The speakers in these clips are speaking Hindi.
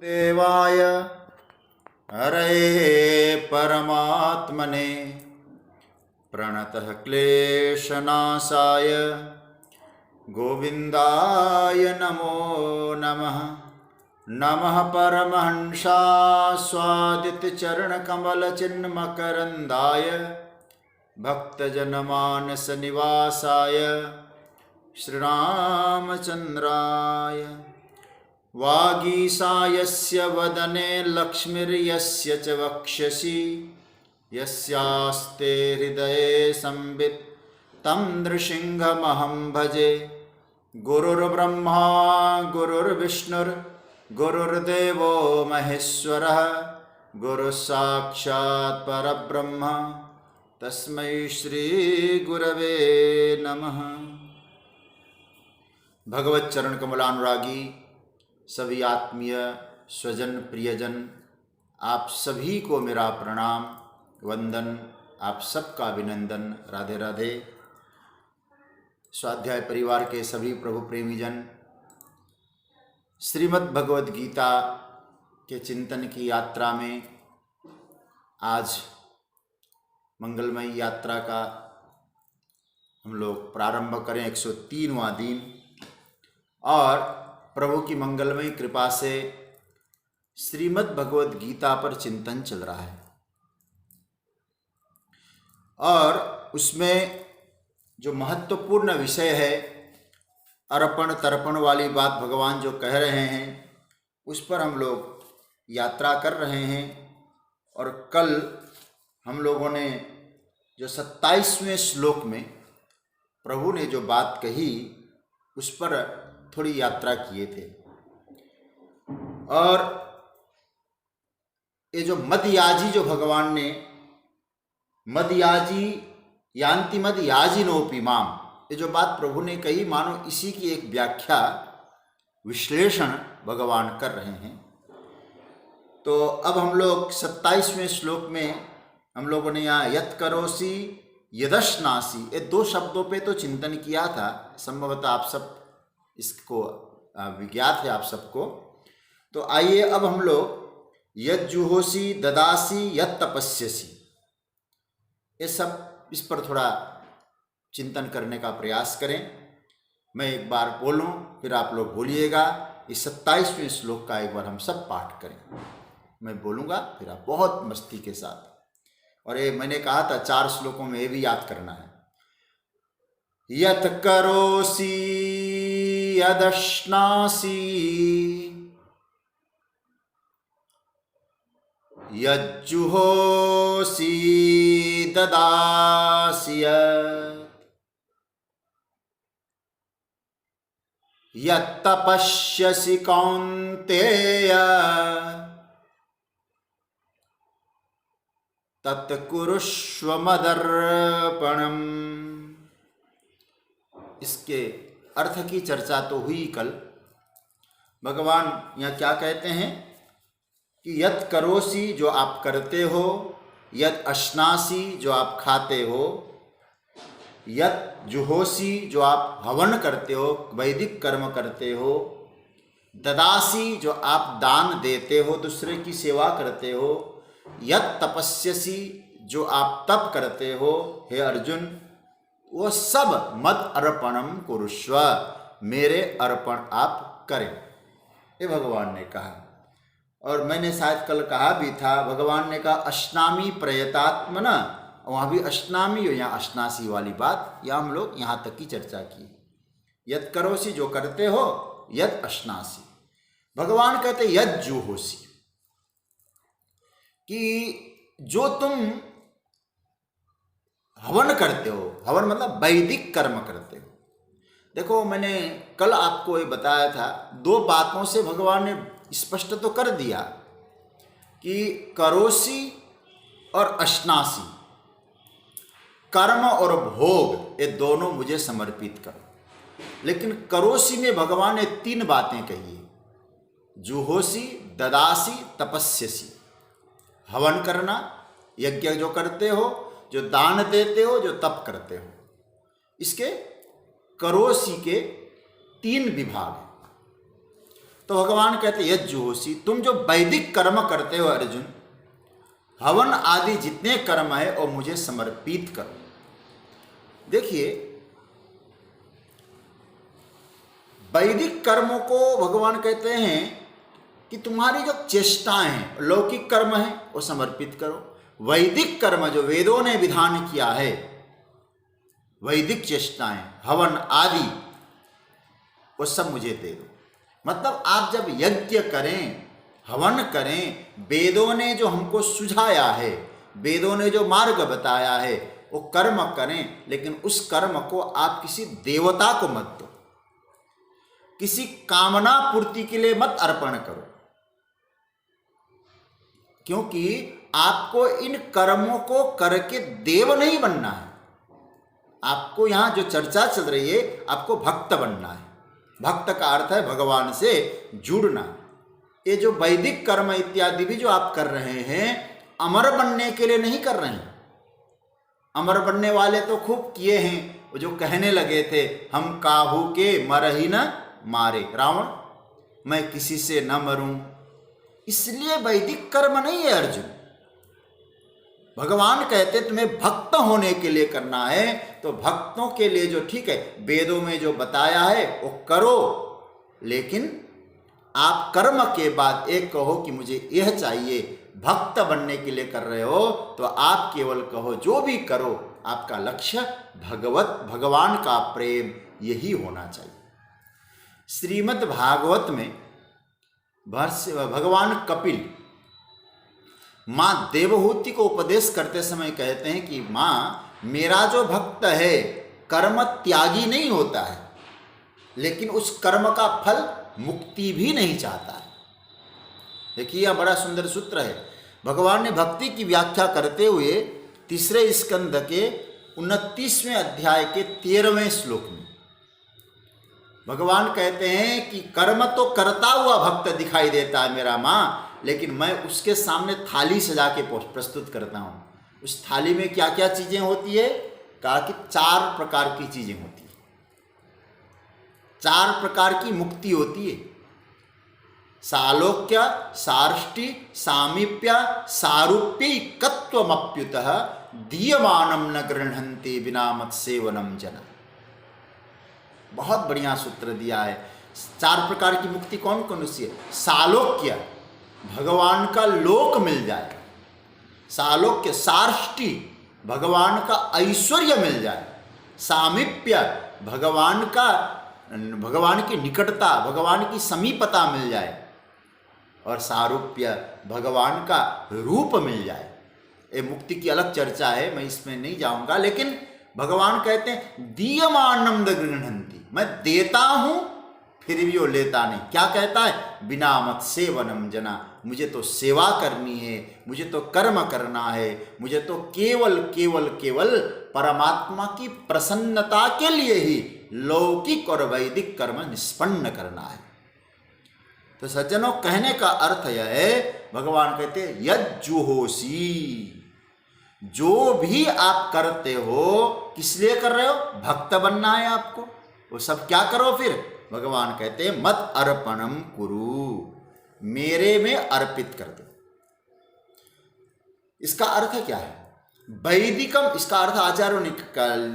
देवाय हरये परमात्मने प्रणतः क्लेशनाशाय गोविन्दाय नमो नमः। नमः परमहंसास्वादितचरणकमलचिन्मकरन्दाय भक्तजनमानसनिवासाय श्रीरामचन्द्राय। वागीशायस्य वदने लक्ष्मीर्यस्य च वक्षसि यस्यास्ते हृदये संवित् तं नृसिंहमहं भजे। गुरुर्ब्रह्मा गुरुर्विष्णुर्गुरुर्देवो महेश्वरः गुरुसाक्षात् परब्रह्म तस्मै श्री गुरवे नमः। भगवत चरण कमलानुरागी सभी आत्मीय स्वजन प्रियजन, आप सभी को मेरा प्रणाम वंदन, आप सबका अभिनंदन। राधे राधे। स्वाध्याय परिवार के सभी प्रभु प्रेमीजन, श्रीमद् भगवद गीता के चिंतन की यात्रा में आज मंगलमयी यात्रा का हम लोग प्रारंभ करें 103वां दिन, और प्रभु की मंगलमयी कृपा से श्रीमद् भगवद गीता पर चिंतन चल रहा है। और उसमें जो महत्वपूर्ण विषय है, अर्पण तर्पण वाली बात भगवान जो कह रहे हैं, उस पर हम लोग यात्रा कर रहे हैं। और कल हम लोगों ने जो 27वें श्लोक में प्रभु ने जो बात कही, उस पर थोड़ी यात्रा किए थे। और ये जो मदयाजी जो भगवान ने मदयाजी यान्ति मदयाजिनोपि माम, ये जो बात प्रभु ने कही, मानो इसी की एक व्याख्या विश्लेषण भगवान कर रहे हैं। तो अब हम लोग 27वें श्लोक में हम लोगों ने यहाँ यत् करोसि यदश्नासि, ये दो शब्दों पे तो चिंतन किया था। संभवतः आप सब इसको विज्ञात है आप सबको। तो आइए अब हम लोग यज्जुहोसि ददासि यत् तपस्यसि, ये सब इस पर थोड़ा चिंतन करने का प्रयास करें। मैं एक बार बोलूं, फिर आप लोग बोलिएगा। इस 27वें श्लोक का एक बार हम सब पाठ करें। मैं बोलूँगा, फिर आप बहुत मस्ती के साथ। और ये मैंने कहा था 4 श्लोकों में ये भी याद करना है। यत् करोसि यदश्नासि यज्जुहोसि ददासि यत्तपस्यसि कौन्तेय तत्कुरुष्व मदर्पणम्। इसके अर्थ की चर्चा तो हुई कल। भगवान यहाँ क्या कहते हैं कि यत् करोसि, जो आप करते हो, यत् अश्नासि, जो आप खाते हो, यत् जुहोसि, जो आप हवन करते हो, वैदिक कर्म करते हो, ददासि, जो आप दान देते हो, दूसरे की सेवा करते हो, यत् तपस्यसि, जो आप तप करते हो, हे अर्जुन, वो सब मद अर्पणम कुरुष्व, मेरे अर्पण आप करें, ये भगवान ने कहा। और मैंने शायद कल कहा भी था, भगवान ने कहा अश्नामी प्रयतात्मना, वहाँ भी अश्नामी हो, यहाँ अश्नासी वाली बात, या हम लोग यहाँ तक की चर्चा की। यत् करोसि, जो करते हो, यत् अश्नासी। भगवान कहते यत् जुहोसि, कि जो तुम हवन करते हो, हवन मतलब वैदिक कर्म करते हो। देखो, मैंने कल आपको ये बताया था, 2 बातों से भगवान ने स्पष्ट तो कर दिया कि करोसि और अश्नासि, कर्म और भोग, ये दोनों मुझे समर्पित करो। लेकिन करोसि में भगवान ने 3 बातें कही है। जुहोसि, ददासि, तपस्यसि, हवन करना, यज्ञ जो करते हो, जो दान देते हो, जो तप करते हो। इसके करोसि के 3 विभाग हैं। तो भगवान कहते यज्जुहोषि, तुम जो वैदिक कर्म करते हो अर्जुन, हवन आदि जितने कर्म है वो मुझे समर्पित करो। देखिए, वैदिक कर्मों को भगवान कहते हैं कि तुम्हारी जो चेष्टाएं हैं, लौकिक कर्म है वो समर्पित करो, वैदिक कर्म जो वेदों ने विधान किया है, वैदिक चेष्टाएं, हवन आदि, वो सब मुझे दे दो। मतलब आप जब यज्ञ करें, हवन करें, वेदों ने जो हमको सुझाया है, वेदों ने जो मार्ग बताया है, वो कर्म करें, लेकिन उस कर्म को आप किसी देवता को मत दो, किसी कामना पूर्ति के लिए मत अर्पण करो, क्योंकि आपको इन कर्मों को करके देव नहीं बनना है। आपको यहां जो चर्चा चल रही है, आपको भक्त बनना है। भक्त का अर्थ है भगवान से जुड़ना। ये जो वैदिक कर्म इत्यादि भी जो आप कर रहे हैं, अमर बनने के लिए नहीं कर रहे हैं। अमर बनने वाले तो खूब किए हैं, वो जो कहने लगे थे, हम काहू के मर ही न मारे, रावण, मैं किसी से न मरूं, इसलिए वैदिक कर्म नहीं है अर्जुन। भगवान कहते तुम्हें भक्त होने के लिए करना है, तो भक्तों के लिए जो ठीक है वेदों में जो बताया है वो करो, लेकिन आप कर्म के बाद एक कहो कि मुझे यह चाहिए। भक्त बनने के लिए कर रहे हो तो आप केवल कहो, जो भी करो आपका लक्ष्य भगवान का प्रेम यही होना चाहिए। श्रीमद् भागवत में भगवान कपिल माँ देवहूति को उपदेश करते समय कहते हैं कि माँ, मेरा जो भक्त है कर्म त्यागी नहीं होता है, लेकिन उस कर्म का फल मुक्ति भी नहीं चाहता है। देखिए, यह बड़ा सुंदर सूत्र है। भगवान ने भक्ति की व्याख्या करते हुए तीसरे स्कंद के 29वें अध्याय के 13वें श्लोक में भगवान कहते हैं कि कर्म तो करता हुआ भक्त दिखाई देता है मेरा माँ, लेकिन मैं उसके सामने थाली सजा के प्रस्तुत करता हूँ। उस थाली में क्या क्या चीजें होती है? कहा कि 4 प्रकार की चीजें होती है, 4 प्रकार की मुक्ति होती है। सालोक्य, सार्ष्टि, सामीप्य, सारूप्यैकत्वमप्युतः दीयमानं न गृह्णन्ति विना मत्सेवनं जना। बहुत बढ़िया सूत्र दिया है। 4 प्रकार की मुक्ति कौन कौन सी है? सालोक्य, भगवान का लोक मिल जाए। सालोक्य, सार्ष्टि, भगवान का ऐश्वर्य मिल जाए। सामीप्य, भगवान की निकटता, भगवान की समीपता मिल जाए। और सारूप्य, भगवान का रूप मिल जाए। ये मुक्ति की अलग चर्चा है, मैं इसमें नहीं जाऊंगा, लेकिन भगवान कहते हैं दीयमानं गृह्णन्ति, मैं देता हूं फिर भी वो लेता नहीं। क्या कहता है? बिना मत्सेवनं जना, मुझे तो सेवा करनी है, मुझे तो कर्म करना है, मुझे तो केवल केवल केवल परमात्मा की प्रसन्नता के लिए ही लौकिक और वैदिक कर्म निष्पन्न करना है। तो सज्जनों, कहने का अर्थ यह है, भगवान कहते हैं यज्जुहोषि, जो भी आप करते हो किस लिए कर रहे हो? भक्त बनना है आपको। वो सब क्या करो फिर? भगवान कहते हैं मत अर्पणम कुरु, मेरे में अर्पित कर दो। इसका अर्थ क्या है? वैदिकम, इसका अर्थ आचार्यों ने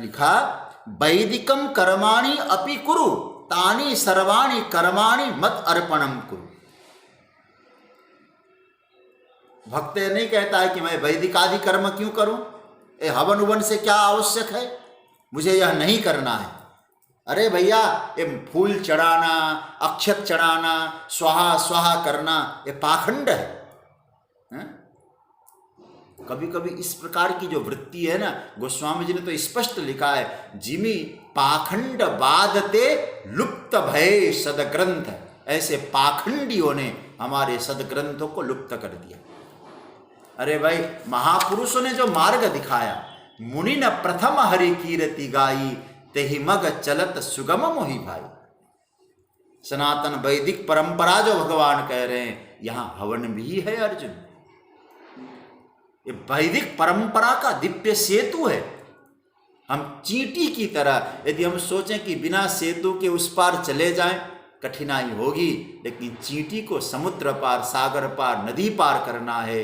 लिखा, वैदिकम कर्माणि अपि कुरु तानि सर्वाणि कर्माणि मत अर्पणम कुरु। भक्त नहीं कहता है कि मैं वैदिक आदि कर्म क्यों करूं, ये हवन उवन से क्या आवश्यक है, मुझे यह नहीं करना है। अरे भैया, ये फूल चढ़ाना, अक्षत चढ़ाना, स्वाहा स्वाहा करना, ये पाखंड है। कभी कभी इस प्रकार की जो वृत्ति है ना, गोस्वामी जी ने तो स्पष्ट लिखा है, जिमी पाखंड बाधते लुप्त भय सदग्रंथ, ऐसे पाखंडियों ने हमारे सदग्रंथों को लुप्त कर दिया। अरे भाई, महापुरुषों ने जो मार्ग दिखाया, मुनि न प्रथम हरि कीरति गाई, तेहि मग चलत सुगम मोहि भाई। सनातन वैदिक परंपरा जो भगवान कह रहे हैं, यहां हवन भी है अर्जुन। ये वैदिक परंपरा का दिव्य सेतु है। हम चींटी की तरह यदि हम सोचें कि बिना सेतु के उस पार चले जाएं, कठिनाई होगी, लेकिन चींटी को समुद्र पार, सागर पार, नदी पार करना है,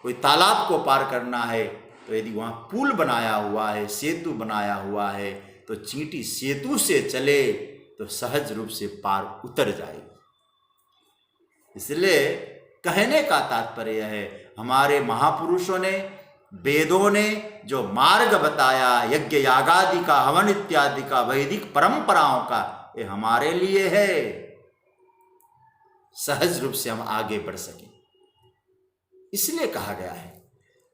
कोई तालाब को पार करना है, तो यदि वहाँ पुल बनाया हुआ है, सेतु बनाया हुआ है, तो चींटी सेतु से चले तो सहज रूप से पार उतर जाएगी। इसलिए कहने का तात्पर्य है, हमारे महापुरुषों ने, वेदों ने जो मार्ग बताया, यज्ञ यागादि का, हवन इत्यादि का, वैदिक परंपराओं का, ये हमारे लिए है, सहज रूप से हम आगे बढ़ सकें, इसलिए कहा गया है।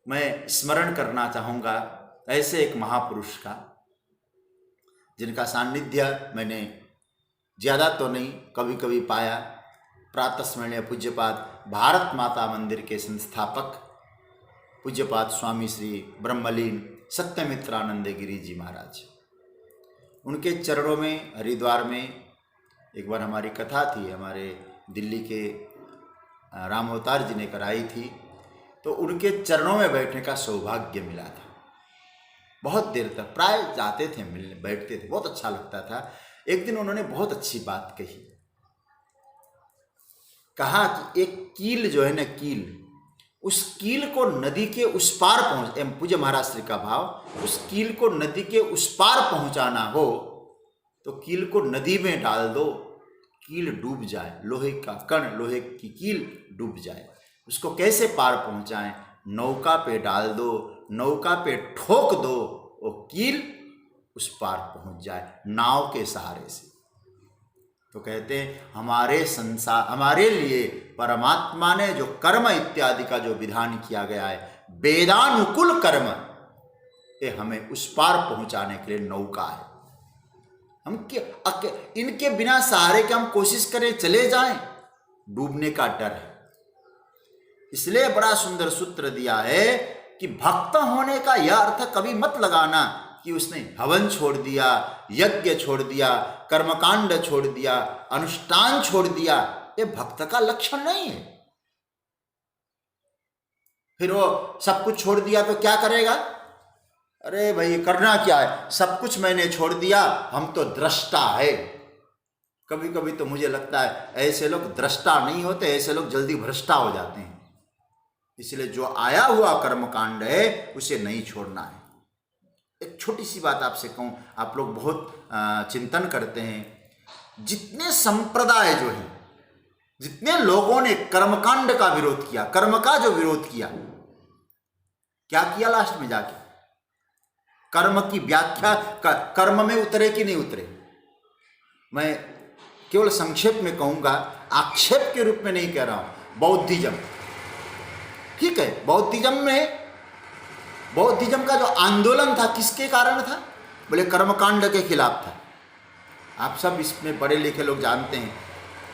मैं स्मरण करना चाहूँगा ऐसे एक महापुरुष का, जिनका सान्निध्य मैंने ज़्यादा तो नहीं, कभी कभी पाया। प्रातस्मरणीय पूज्यपाद भारत माता मंदिर के संस्थापक पूज्यपाद स्वामी श्री ब्रह्मलीन सत्यमित्रानंद गिरी जी महाराज, उनके चरणों में हरिद्वार में एक बार हमारी कथा थी, हमारे दिल्ली के राम अवतार जी ने कराई थी, तो उनके चरणों में बैठने का सौभाग्य मिला था। बहुत देर तक प्राय जाते थे, मिलने बैठते थे, बहुत अच्छा लगता था। एक दिन उन्होंने बहुत अच्छी बात कही, कहा कि एक कील जो है ना, कील, उस कील को नदी के उस पार पहुंच, पूज्य महाराज श्री का भाव, उस कील को नदी के उस पार पहुंचाना हो तो कील को नदी में डाल दो, कील डूब जाए, लोहे का कण, लोहे की कील डूब जाए। उसको कैसे पार पहुंचाएं? नौका पे डाल दो, नौका पे ठोक दो, वो कील उस पार पहुंच जाए नाव के सहारे से। तो कहते हैं हमारे संसार, हमारे लिए परमात्मा ने जो कर्म इत्यादि का जो विधान किया गया है, वेदानुकूल कर्म, ये हमें उस पार पहुंचाने के लिए नौका है। हम इनके बिना सहारे के हम कोशिश करें चले जाएं, डूबने का डर है। इसलिए बड़ा सुंदर सूत्र दिया है कि भक्त होने का यह अर्थ कभी मत लगाना कि उसने हवन छोड़ दिया, यज्ञ छोड़ दिया, कर्मकांड छोड़ दिया, अनुष्ठान छोड़ दिया। ये भक्त का लक्षण नहीं है। फिर वो सब कुछ छोड़ दिया तो क्या करेगा? अरे भाई करना क्या है, सब कुछ मैंने छोड़ दिया, हम तो दृष्टा है। कभी कभी तो मुझे लगता है ऐसे लोग दृष्टा नहीं होते, ऐसे लोग जल्दी भ्रष्टा हो जाते हैं। इसलिए जो आया हुआ कर्मकांड है उसे नहीं छोड़ना है। एक छोटी सी बात आपसे कहूं, आप लोग बहुत चिंतन करते हैं, जितने संप्रदाय जो हैं, जितने लोगों ने कर्मकांड का विरोध किया, कर्म का जो विरोध किया, क्या किया लास्ट में जाके? कर्म की व्याख्या, कर्म में उतरे कि नहीं उतरे? मैं केवल संक्षेप में कहूंगा, आक्षेप के रूप में नहीं कह रहा हूं। बौद्धिज्म, ठीक है, बौद्धिज्म का जो आंदोलन था किसके कारण था? बोले कर्मकांड के खिलाफ था। आप सब इसमें पढ़े लिखे लोग जानते हैं।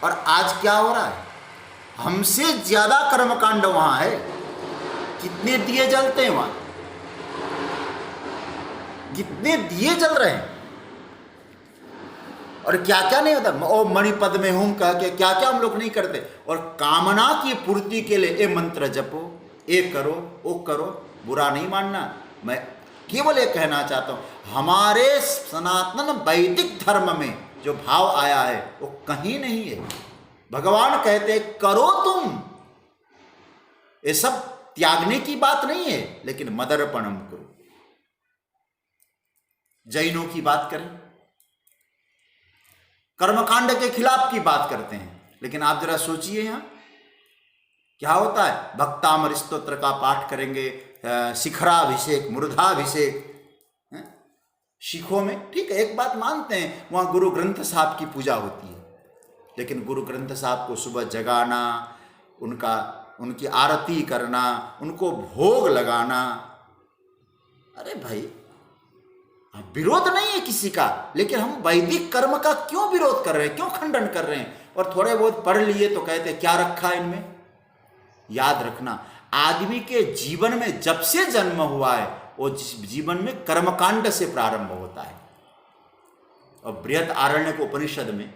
और आज क्या हो रहा है? हमसे ज्यादा कर्मकांड वहां है। कितने दिए जलते हैं वहां, कितने दिए जल रहे हैं, और क्या क्या नहीं होता। ओ मणिपद में हूं कह के क्या क्या हम लोग नहीं करते। और कामना की पूर्ति के लिए ये मंत्र जपो, ये करो, वो करो। बुरा नहीं मानना, मैं केवल ये कहना चाहता हूं, हमारे सनातन वैदिक धर्म में जो भाव आया है वो कहीं नहीं है। भगवान कहते करो तुम, ये सब त्यागने की बात नहीं है, लेकिन मदर्पणम करो। जैनों की बात करें, कर्मकांड के खिलाफ की बात करते हैं, लेकिन आप जरा सोचिए यहां क्या होता है। भक्तामर स्तोत्र का पाठ करेंगे, शिखराभिषेक, मूर्धाभिषेक सिखों में, ठीक है, एक बात मानते हैं, वहां गुरु ग्रंथ साहब की पूजा होती है, लेकिन गुरु ग्रंथ साहब को सुबह जगाना, उनकी आरती करना, उनको भोग लगाना, अरे भाई विरोध नहीं है किसी का, लेकिन हम वैदिक कर्म का क्यों विरोध कर रहे हैं, क्यों खंडन कर रहे हैं? और थोड़े बहुत पढ़ लिए तो कहते क्या रखा है इनमें। याद रखना, आदमी के जीवन में जब से जन्म हुआ है वो जीवन में कर्मकांड से प्रारंभ होता है। और बृहत आरण्यक उपनिषद में,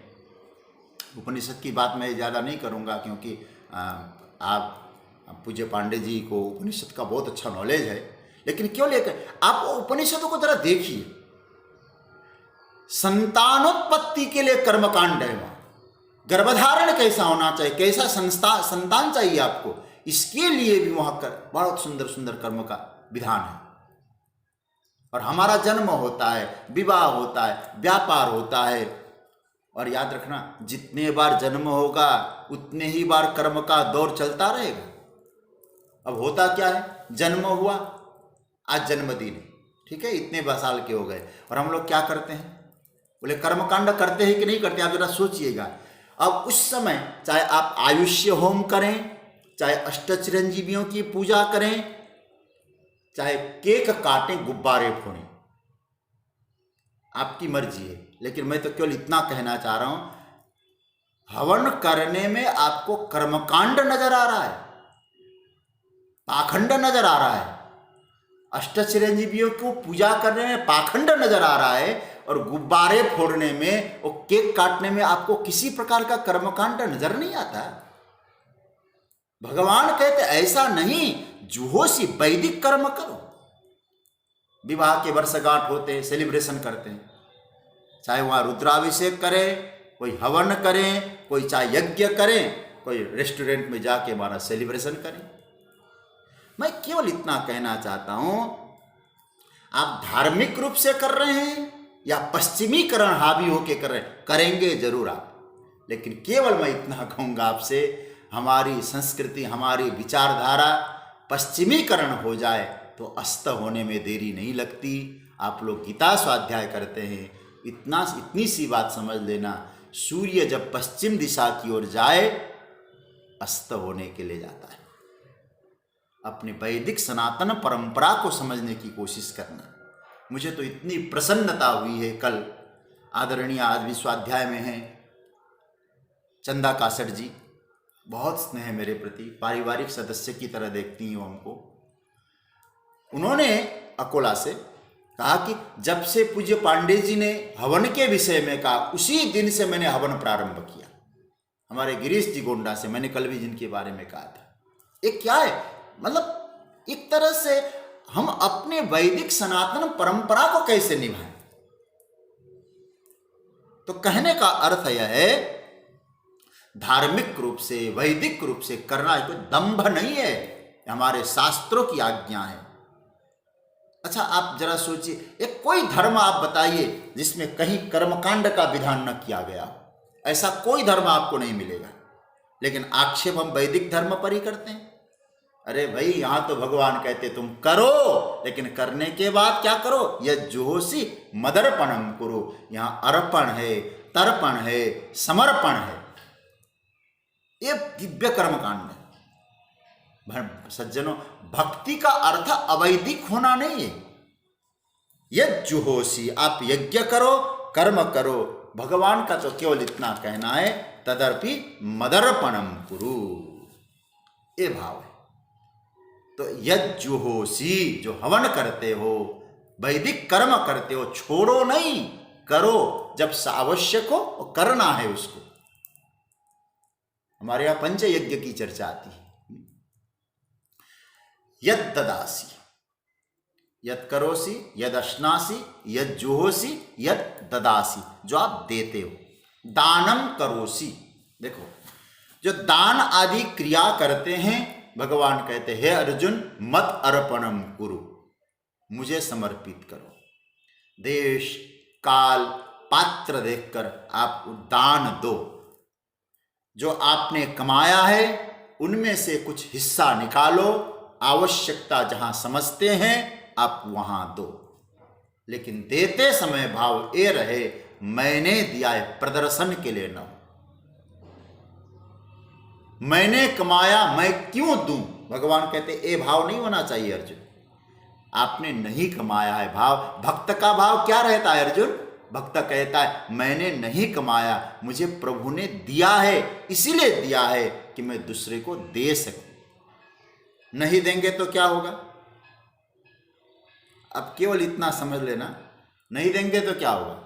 उपनिषद की बात मैं ज़्यादा नहीं करूँगा क्योंकि आप पूज्य पांडे जी को उपनिषद का बहुत अच्छा नॉलेज है, लेकिन क्यों लेकर आप उपनिषदों को जरा देखिए। संतानोत्पत्ति के लिए कर्मकांड है वहां, गर्भधारण कैसा होना चाहिए, कैसा संतान चाहिए आपको, इसके लिए भी वहां बहुत सुंदर सुंदर कर्म का विधान है। और हमारा जन्म होता है, विवाह होता है, व्यापार होता है, और याद रखना जितने बार जन्म होगा उतने ही बार कर्म का दौर चलता रहेगा। अब होता क्या है, जन्म हुआ, आज जन्मदिन, ठीक है, इतने साल के हो गए, और हम लोग क्या करते हैं, बोले कर्मकांड करते हैं कि नहीं करते, आप जरा सोचिएगा। अब उस समय चाहे आप आयुष्य होम करें, चाहे अष्टचिरंजीवियों की पूजा करें, चाहे केक काटें, गुब्बारे फोड़ें, आपकी मर्जी है। लेकिन मैं तो केवल इतना कहना चाह रहा हूं, हवन करने में आपको कर्मकांड नजर आ रहा है, पाखंड नजर आ रहा है, अष्टचिरंजीवियों को पूजा करने में पाखंड नजर आ रहा है, और गुब्बारे फोड़ने में और केक काटने में आपको किसी प्रकार का कर्मकांड नजर नहीं आता। भगवान कहते ऐसा नहीं, जुहोसी वैदिक कर्म करो। विवाह के वर्षगांठ होते हैं, सेलिब्रेशन करते हैं, चाहे वहां रुद्राभिषेक करें, कोई हवन करें, कोई चाहे यज्ञ करें, कोई रेस्टोरेंट में जाके हमारा सेलिब्रेशन करें। मैं केवल इतना कहना चाहता हूं, आप धार्मिक रूप से कर रहे हैं या पश्चिमीकरण हावी होके कर रहे हैं, करेंगे जरूर आप, लेकिन केवल मैं इतना कहूंगा आपसे, हमारी संस्कृति, हमारी विचारधारा पश्चिमीकरण हो जाए तो अस्त होने में देरी नहीं लगती। आप लोग गीता स्वाध्याय करते हैं, इतनी सी बात समझ लेना, सूर्य जब पश्चिम दिशा की ओर जाए अस्त होने के लिए जाता है। अपने वैदिक सनातन परंपरा को समझने की कोशिश करना। मुझे तो इतनी प्रसन्नता हुई है, कल आदरणीय आज भी स्वाध्याय में हैं चंदा कासट जी, बहुत स्नेह मेरे प्रति, पारिवारिक सदस्य की तरह देखती हैं हमको। उन्होंने अकोला से कहा कि जब से पूज्य पांडे जी ने हवन के विषय में कहा, उसी दिन से मैंने हवन प्रारंभ किया। हमारे गिरीश जी गोंडा से, मैंने कल भी जिनके बारे में कहा था। ये क्या है, मतलब एक तरह से हम अपने वैदिक सनातन परंपरा को कैसे निभाएं। तो कहने का अर्थ यह है, धार्मिक रूप से, वैदिक रूप से करना कोई दंभ नहीं है, हमारे शास्त्रों की आज्ञा है। अच्छा, आप जरा सोचिए, एक कोई धर्म आप बताइए जिसमें कहीं कर्मकांड का विधान न किया गया, ऐसा कोई धर्म आपको नहीं मिलेगा। लेकिन आक्षेप हम वैदिक धर्म पर ही करते हैं। अरे भाई, यहां तो भगवान कहते तुम करो, लेकिन करने के बाद क्या करो, यज्जुहोषि मदर्पणम कुरु। यहां अर्पण है, तर्पण है, समर्पण है, ये दिव्य कर्मकांड है। सज्जनों, भक्ति का अर्थ अवैदिक होना नहीं है। यज्जुहोषि, आप यज्ञ करो, कर्म करो, भगवान का तो केवल इतना कहना है, तदर्पि मदर्पणम कुरु, ये भाव है। तो यज्जुहोषि, जो हवन करते हो, वैदिक कर्म करते हो, छोड़ो नहीं, करो, जब आवश्यक हो करना है उसको। हमारे यहां पंच यज्ञ की चर्चा आती है। यद ददासी, यद करोसी, यद अश्नासी, यद जुहोसी, यद ददासी, जो आप देते हो। दानम करोसी, देखो जो दान आदि क्रिया करते हैं, भगवान कहते हैं, हे अर्जुन मत अर्पणम कुरु, मुझे समर्पित करो। देश काल पात्र देखकर आप दान दो। जो आपने कमाया है उनमें से कुछ हिस्सा निकालो, आवश्यकता जहां समझते हैं आप वहां दो। लेकिन देते समय भाव ये रहे, मैंने दिया है, प्रदर्शन के लिए न हो। मैंने कमाया, मैं क्यों दूं, भगवान कहते ये भाव नहीं होना चाहिए अर्जुन। आपने नहीं कमाया है, भाव, भक्त का भाव क्या रहता है अर्जुन? भक्त कहता है मैंने नहीं कमाया, मुझे प्रभु ने दिया है, इसीलिए दिया है कि मैं दूसरे को दे सकूं। नहीं देंगे तो क्या होगा? अब केवल इतना समझ लेना, नहीं देंगे तो क्या होगा।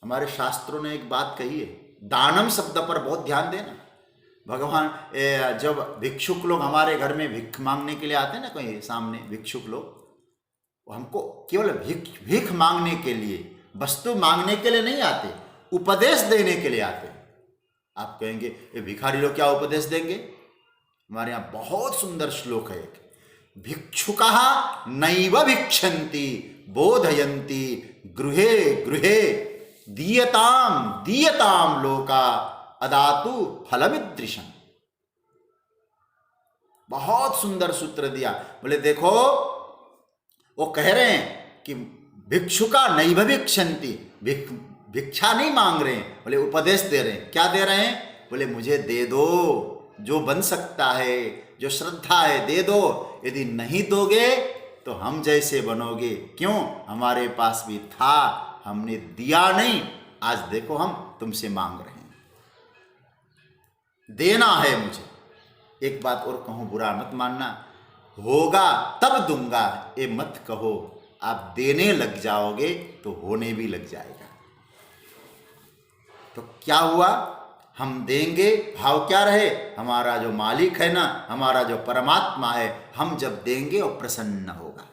हमारे शास्त्रों ने एक बात कही है, दानम शब्द पर बहुत ध्यान देना। भगवान जब भिक्षुक लोग हमारे घर में भिख मांगने के लिए आते हैं ना, कोई सामने भिक्षुक लोग, हमको केवल भीख मांगने के लिए, वस्तु मांगने के लिए नहीं आते, उपदेश देने के लिए आते। आप कहेंगे ये भिखारी लोग क्या उपदेश देंगे? हमारे यहाँ बहुत सुंदर श्लोक है एक, भिक्षुकः नैव भिक्षन्ति बोधयन्ति गृहे गृहे दीयताम दीयताम लोका अदातु फलमिदृशम्। बहुत सुंदर सूत्र दिया। बोले देखो, वो कह रहे हैं कि भिक्षुका नैव भिक्षन्ति, भिक्षा नहीं मांग रहे हैं, बोले उपदेश दे रहे हैं। क्या दे रहे हैं? बोले मुझे दे दो, जो बन सकता है, जो श्रद्धा है दे दो, यदि नहीं दोगे तो हम जैसे बनोगे। क्यों? हमारे पास भी था, हमने दिया नहीं, आज देखो हम तुमसे मांग रहे हैं, देना है मुझे। एक बात और कहूं, बुरा मत मानना, होगा तब दूंगा ये मत कहो, आप देने लग जाओगे तो होने भी लग जाएगा। तो क्या हुआ? हम देंगे, भाव क्या रहे? हमारा जो मालिक है ना, हमारा जो परमात्मा है, हम जब देंगे वो प्रसन्न होगा।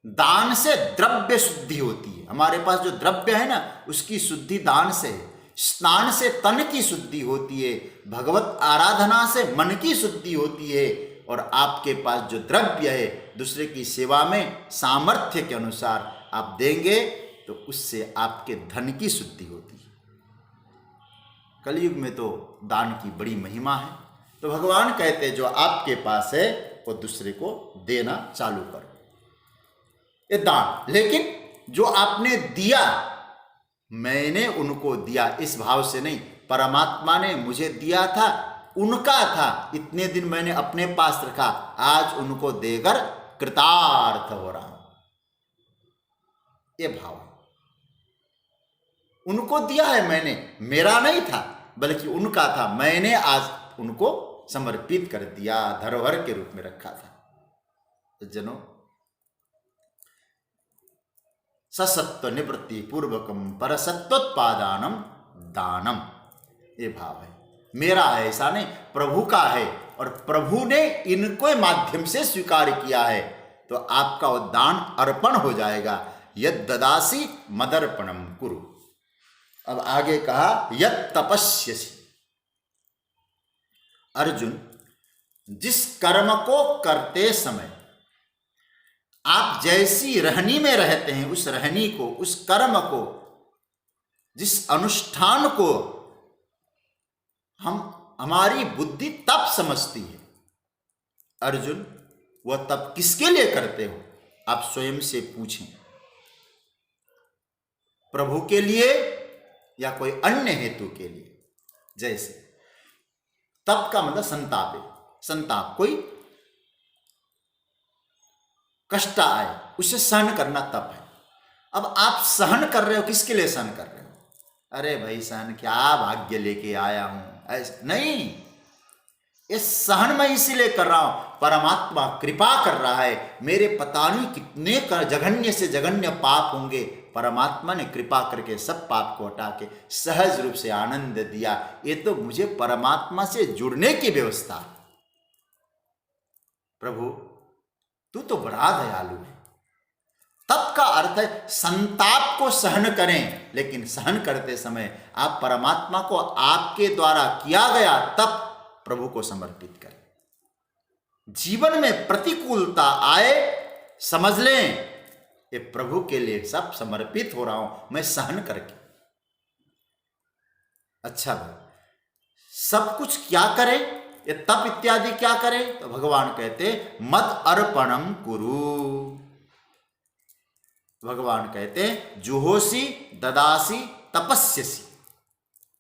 दान से द्रव्य शुद्धि होती है। हमारे पास जो द्रव्य है ना, उसकी शुद्धि दान से है। स्नान से तन की शुद्धि होती है, भगवत आराधना से मन की शुद्धि होती है। और आपके पास जो द्रव्य है, दूसरे की सेवा में सामर्थ्य के अनुसार आप देंगे तो उससे आपके धन की शुद्धि होती है। कलयुग में तो दान की बड़ी महिमा है। तो भगवान कहते जो आपके पास है वो दूसरे को देना चालू करो, ये दान। लेकिन जो आपने दिया, मैंने उनको दिया, इस भाव से नहीं, परमात्मा ने मुझे दिया था, उनका था, इतने दिन मैंने अपने पास रखा, आज उनको देकर कृतार्थ हो रहा हूं, ये भाव। उनको दिया है मैंने, मेरा नहीं था बल्कि उनका था, मैंने आज उनको समर्पित कर दिया, धरोहर के रूप में रखा था। तो जनों, ससत्व निवृत्ति पूर्वकम परसत्वोत्पादानम दानम, ये भाव है। मेरा है ऐसा नहीं, प्रभु का है, और प्रभु ने इनको माध्यम से स्वीकार किया है, तो आपका वो दान अर्पण हो जाएगा। यद ददासी मदर्पणम कुरु। अब आगे कहा यद तपस्यसि। अर्जुन, जिस कर्म को करते समय आप जैसी रहनी में रहते हैं, उस रहनी को, उस कर्म को, जिस अनुष्ठान को हमारी बुद्धि तप समझती है, अर्जुन, वह तप किसके लिए करते हो? आप स्वयं से पूछें। प्रभु के लिए या कोई अन्य हेतु के लिए? जैसे तप का मतलब संताप है, संताप, कोई कष्ट आए उसे सहन करना तप है। अब आप सहन कर रहे हो, किसके लिए सहन कर रहे हो? अरे भाई सहन क्या भाग्य लेके आया हूं, ऐसा नहीं, ये सहन मैं इसीलिए कर रहा हूं, परमात्मा कृपा कर रहा है, मेरे पता नहीं कितने जघन्य से जघन्य पाप होंगे, परमात्मा ने कृपा करके सब पाप को हटा के सहज रूप से आनंद दिया। ये तो मुझे परमात्मा से जुड़ने की व्यवस्था। प्रभु तू तो बड़ा दयालु है। तप का अर्थ है संताप को सहन करें, लेकिन सहन करते समय आप परमात्मा को आपके द्वारा किया गया तप प्रभु को समर्पित करें। जीवन में प्रतिकूलता आए, समझ लें ये प्रभु के लिए सब समर्पित हो रहा हूं, मैं सहन करके। अच्छा भाई, सब कुछ क्या करें, ये तप इत्यादि क्या करें? तो भगवान कहते मद अर्पणम कुरु। भगवान कहते हैं जुहोसी ददासी तपस्यसी।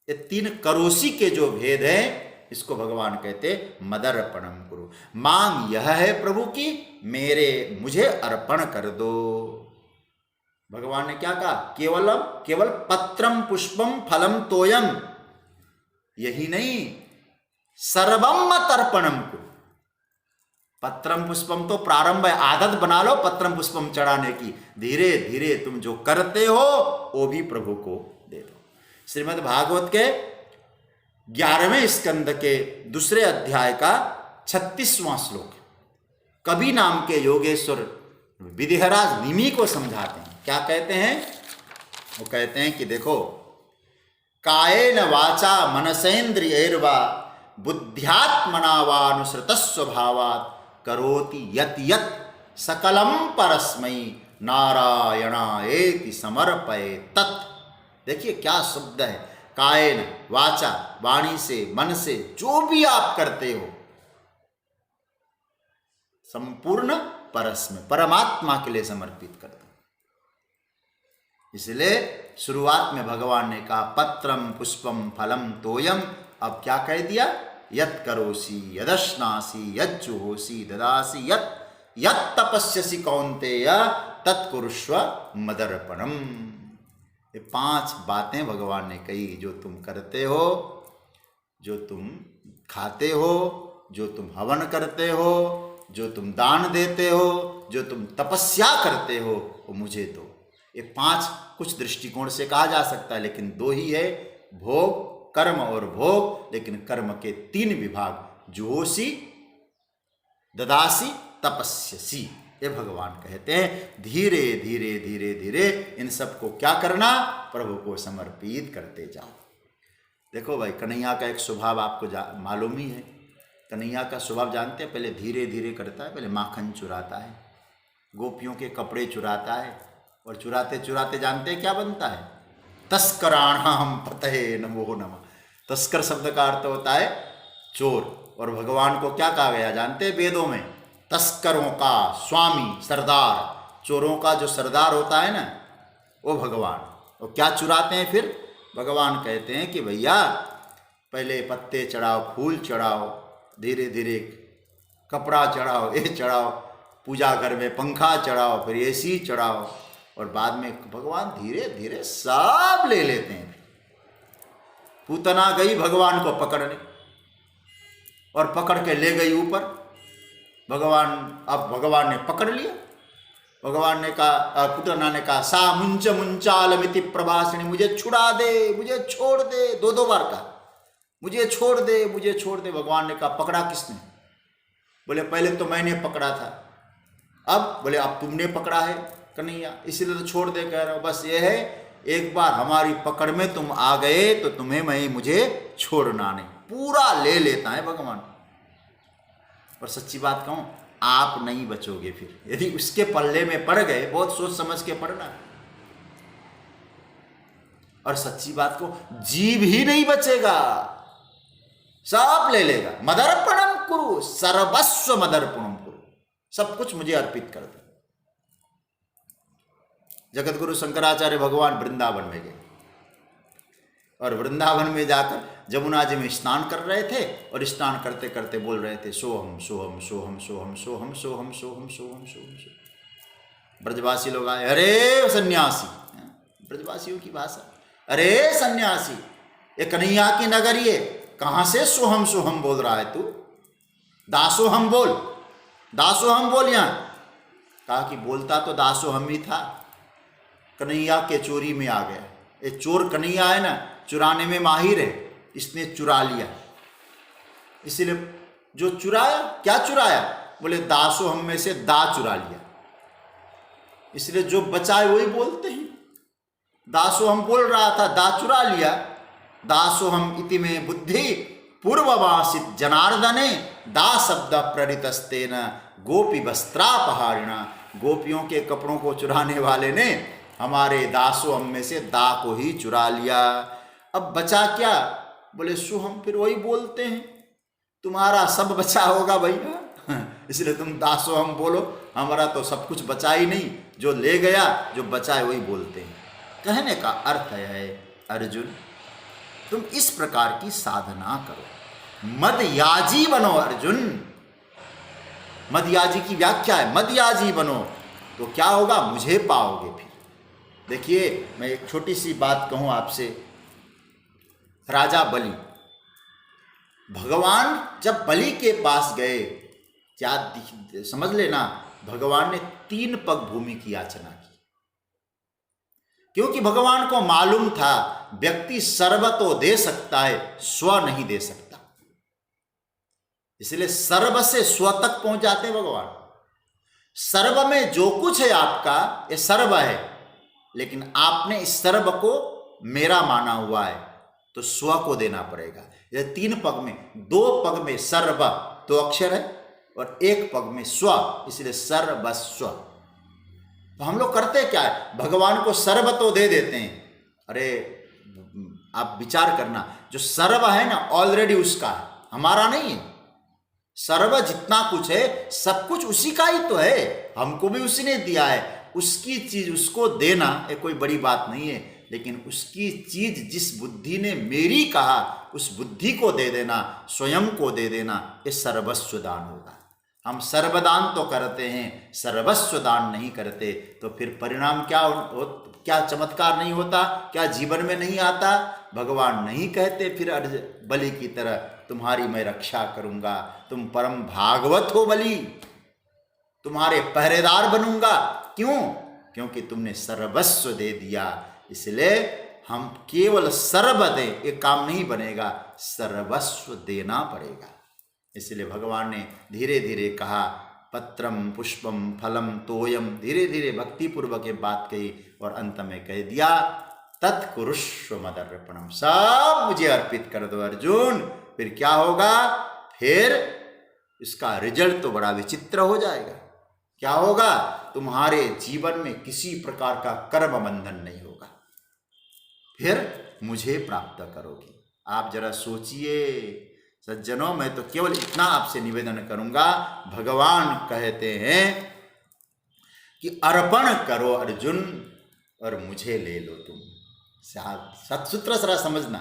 ये तीन करोसी के जो भेद है, इसको भगवान कहते मदर्पणम कुरु। मांग यह है प्रभु की, मुझे अर्पण कर दो। भगवान ने क्या कहा? केवल पत्रम पुष्पम फलम तोयम, यही नहीं, सर्वम मत अर्पणम कुरु। पत्रम पुष्पम तो प्रारंभ है, आदत बना लो पत्रम पुष्पम चढ़ाने की, धीरे धीरे तुम जो करते हो वो भी प्रभु को दे दो। श्रीमद् भागवत के 11वें स्कंद के 2 अध्याय का 36वां श्लोक, कबीर नाम के योगेश्वर विदेहराज निमि को समझाते हैं। क्या कहते हैं? वो कहते हैं कि देखो, कायेन वाचा मनसेन्द्रियैर्वा बुद्ध्यात्मना वानुसृत स्वभावात् करोति यत् यत् सकलम परस्मै नारायणायेति समर्पये तत्। देखिए क्या शब्द है, कायेन वाचा, वाणी से, मन से, जो भी आप करते हो संपूर्ण परस्मै, परमात्मा के लिए समर्पित कर दो। इसलिए शुरुआत में भगवान ने कहा पत्रम पुष्पम फलम तोयम, अब क्या कह दिया, यत् करोसि यदश्नासि यज्जुहोसि ददासि यत् यत् तपस्यसि कौन्तेय तत्कुरुष्व मदर्पणम। ये 5 बातें भगवान ने कही, जो तुम करते हो, जो तुम खाते हो, जो तुम हवन करते हो, जो तुम दान देते हो, जो तुम तपस्या करते हो, वो मुझे दो। ये 5 कुछ दृष्टिकोण से कहा जा सकता है, लेकिन 2 ही है, भोग, कर्म और भोग। लेकिन कर्म के 3 विभाग, जुहोसी, ददासी, तपस्यसी, ये भगवान कहते हैं। धीरे धीरे धीरे धीरे इन सबको क्या करना, प्रभु को समर्पित करते जाओ। देखो भाई, कन्हैया का एक स्वभाव आपको मालूम ही है। कन्हैया का स्वभाव जानते हैं, पहले धीरे धीरे करता है, पहले माखन चुराता है, गोपियों के कपड़े चुराता है, और चुराते चुराते जानते हैं क्या बनता है, तस्कराणाम पतये नमो नमः। तस्कर शब्द का अर्थ होता है चोर, और भगवान को क्या कहा गया जानते हैं वेदों में, तस्करों का स्वामी, सरदार, चोरों का जो सरदार होता है ना, वो भगवान। और क्या चुराते हैं फिर, भगवान कहते हैं कि भैया पहले पत्ते चढ़ाओ, फूल चढ़ाओ, धीरे धीरे कपड़ा चढ़ाओ, ये चढ़ाओ, पूजा घर में पंखा चढ़ाओ, फिर एसी चढ़ाओ, और बाद में भगवान धीरे धीरे सब ले लेते हैं। पूतना गई भगवान को पकड़ने, और पकड़ के ले गई ऊपर। भगवान, अब भगवान ने पकड़ लिया। भगवान ने कहा, पूतना ने कहा, सा मुंच मुंचालमिति प्रभासिनी, मुझे छुड़ा दे, मुझे छोड़ दे, 2 बार कहा, मुझे छोड़ दे, मुझे छोड़ दे। भगवान ने कहा, पकड़ा किसने? बोले पहले तो मैंने पकड़ा था, अब बोले अब तुमने पकड़ा है कन्हैया, इसीलिए तो छोड़ दे कह रहा हूं। बस ये है, एक बार हमारी पकड़ में तुम आ गए तो तुम्हें मैं मुझे छोड़ना नहीं, पूरा ले लेता है भगवान। और सच्ची बात कहूं, आप नहीं बचोगे फिर, यदि उसके पल्ले में पड़ गए, बहुत सोच समझ के पड़ना। और सच्ची बात को, जीव ही नहीं बचेगा, सब ले लेगा। मदर्पणम कुरु, सर्वस्व मदर्पणम कुरु, सब कुछ मुझे अर्पित कर दे। जगत गुरु शंकराचार्य भगवान वृंदावन में गए, और वृंदावन में जाकर जमुना जी में स्नान कर रहे थे, और स्नान करते करते बोल रहे थे, सोहम सोहम सोहम सोहम सोहम सोहम सोहम सोहम सोहम। ब्रजवासी लोग आए, अरे सन्यासी, ब्रजवासियों की भाषा, अरे सन्यासी, ये कन्हैया की नगरी है, कहां से सोहम सोहम बोल रहा है तू? दासोहम बोल, दासोहम बोल। यहां कहा कि बोलता तो दासोहम ही था, कन्हैया के चोरी में आ गया। ये चोर कन्हैया है ना, चुराने में माहिर है, इसने चुरा लिया। इसीलिए जो चुराया, क्या चुराया? बोले दासोहम में से दा चुरा लिया। इसलिए जो बचाए वही बोलते हैं। दासोहम बोल रहा था, दा चुरा लिया। दासोहम इति में बुद्धि पूर्ववासित जनार्दने, दा शब्द प्रणितस्तेन गोपी वस्त्रापहारिणा। गोपियों के कपड़ों को चुराने वाले ने हमारे दासोहम में से दा को ही चुरा लिया। अब बचा क्या? बोले सुहम, फिर वही बोलते हैं, तुम्हारा सब बचा होगा भैया, इसलिए तुम दासोहम बोलो, हमारा तो सब कुछ बचा ही नहीं, जो ले गया, जो बचा है वही बोलते हैं। कहने का अर्थ है अर्जुन, तुम इस प्रकार की साधना करो, मदयाजी बनो अर्जुन। मदयाजी की व्याख्या है, मदयाजी बनो तो क्या होगा? मुझे पाओगे। फिर देखिए, मैं एक छोटी सी बात कहूं आपसे। राजा बलि, भगवान जब बलि के पास गए, क्या समझ लेना, भगवान ने 3 पग भूमि की याचना की, क्योंकि भगवान को मालूम था व्यक्ति सर्व तो दे सकता है, स्व नहीं दे सकता। इसलिए सर्व से स्व तक पहुंच जाते भगवान। सर्व में जो कुछ है आपका, ये सर्व है, लेकिन आपने इस सर्व को मेरा माना हुआ है, तो स्व को देना पड़ेगा। ये 3 पग में, 2 पग में सर्व 2 अक्षर है और 1 पग में स्व, इसलिए सर्वस्व। तो हम लोग करते क्या है, भगवान को सर्व तो दे देते हैं। अरे आप विचार करना, जो सर्व है ना ऑलरेडी उसका है, हमारा नहीं है। सर्व जितना कुछ है सब कुछ उसी का ही तो है, हमको भी उसी ने दिया है। उसकी चीज उसको देना ये कोई बड़ी बात नहीं है, लेकिन उसकी चीज जिस बुद्धि ने मेरी कहा उस बुद्धि को दे देना, स्वयं को दे देना, ये सर्वस्व दान होगा। हम सर्वदान तो करते हैं, सर्वस्व दान नहीं करते, तो फिर परिणाम क्या चमत्कार नहीं होता, क्या जीवन में नहीं आता? भगवान नहीं कहते फिर बलि की तरह तुम्हारी मैं रक्षा करूंगा, तुम परम भागवत हो बलि, तुम्हारे पहरेदार बनूंगा। क्यों? क्योंकि तुमने सर्वस्व दे दिया। इसलिए हम केवल सर्व दें ये काम नहीं बनेगा, सर्वस्व देना पड़ेगा। इसलिए भगवान ने धीरे धीरे कहा, पत्रम पुष्पम फलम तोयम, धीरे धीरे भक्तिपूर्वक ये बात कही और अंत में कह दिया तत्कुरुष्व मदर्पणम, सब मुझे अर्पित कर दो अर्जुन। फिर क्या होगा? फिर इसका रिजल्ट तो बड़ा विचित्र हो जाएगा। क्या होगा? तुम्हारे जीवन में किसी प्रकार का कर्म बंधन नहीं होगा, फिर मुझे प्राप्त करोगे। आप जरा सोचिए सज्जनों, मैं तो केवल इतना आपसे निवेदन करूंगा, भगवान कहते हैं कि अर्पण करो अर्जुन और मुझे ले लो तुम। सत्सूत्र जरा समझना,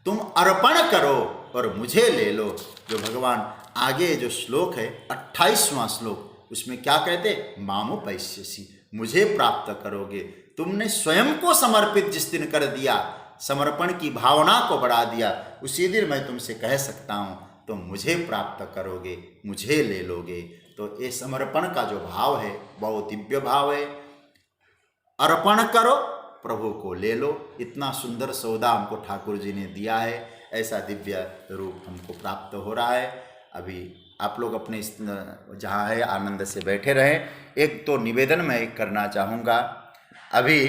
तुम अर्पण करो और मुझे ले लो। जो भगवान आगे जो श्लोक है 28वां श्लोक, उसमें क्या कहते? मामुपैस्यसि, मुझे प्राप्त करोगे। तुमने स्वयं को समर्पित जिस दिन कर दिया, समर्पण की भावना को बढ़ा दिया, उसी दिन मैं तुमसे कह सकता हूं तुम मुझे प्राप्त करोगे, मुझे ले लोगे। तो ये समर्पण का जो भाव है बहुत दिव्य भाव है। अर्पण करो, प्रभु को ले लो। इतना सुंदर सौदा हमको ठाकुर जी ने दिया है, ऐसा दिव्य रूप हमको प्राप्त हो रहा है। अभी आप लोग अपने जहाँ है आनंद से बैठे रहें। एक तो निवेदन मैं करना चाहूँगा, अभी